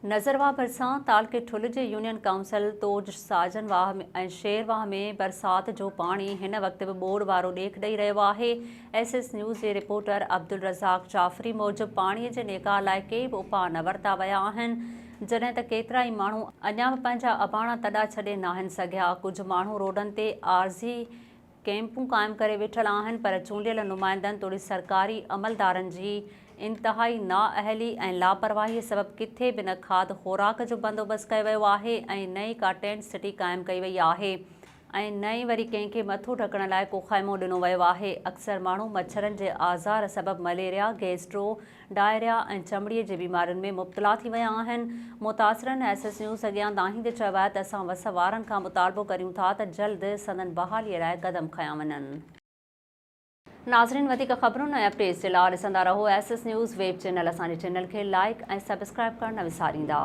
नज़रवाह भरिसां तालके ठुल जे union council तोज साजनवाह ऐं शेरवाह में बरसात जो पाणी हिन वक़्त बि ॿोड़ वारो ॾेख ॾेई रहियो आहे। SS न्यूज़ जे रिपोर्टर अब्दुल रज़ाक जाफ़री मूजिबि पाणीअ जे निकाह लाइ के बि उपाउ न वरिता विया आहिनि, जॾहिं त केतिरा ई माण्हू अञा बि पंहिंजा अबाणा तॾा छॾे नाहिनि सघिया। कुझु माण्हू रोडनि ते आरज़ी कैंपूं क़ाइमु करे वेठल आहिनि, पर चूंडियल नुमाइंदनि तोड़ी सरकारी अमलदारनि जी इंतिहाई नाअहली ऐं लापरवाहीअ सबबि किथे बि न खाद ख़ुराक जो बंदोबस्तु कयो वियो आहे ऐं न ई का टेंट सिटी क़ाइमु कई वई आहे ऐं न ई वरी कंहिंखे मथो ढकण लाइ को ख़ैमो ॾिनो वियो आहे। अक्सर माण्हू मच्छरनि जे आज़ार सबबि मलेरिया, गैस्ट्रो, डायरिया ऐं चमड़ीअ जी बीमारियुनि में मुब्तला थी विया आहिनि। मुतासिरनि SS न्यूज़ अॻियां दाहींदे चयो आहे त असां वस वारनि खां मुतालबो करियूं था त जल्द संदन बहालीअ लाइ क़दम खयां वञनि। नाज़रीन, वधीक ख़बरुनि ऐं अपडेट्स जे लाइ ॾिसंदा रहो SS न्यूज़ वेब चैनल। असांजे चैनल खे लाइक ऐं सब्सक्राइब करणु न विसारींदा।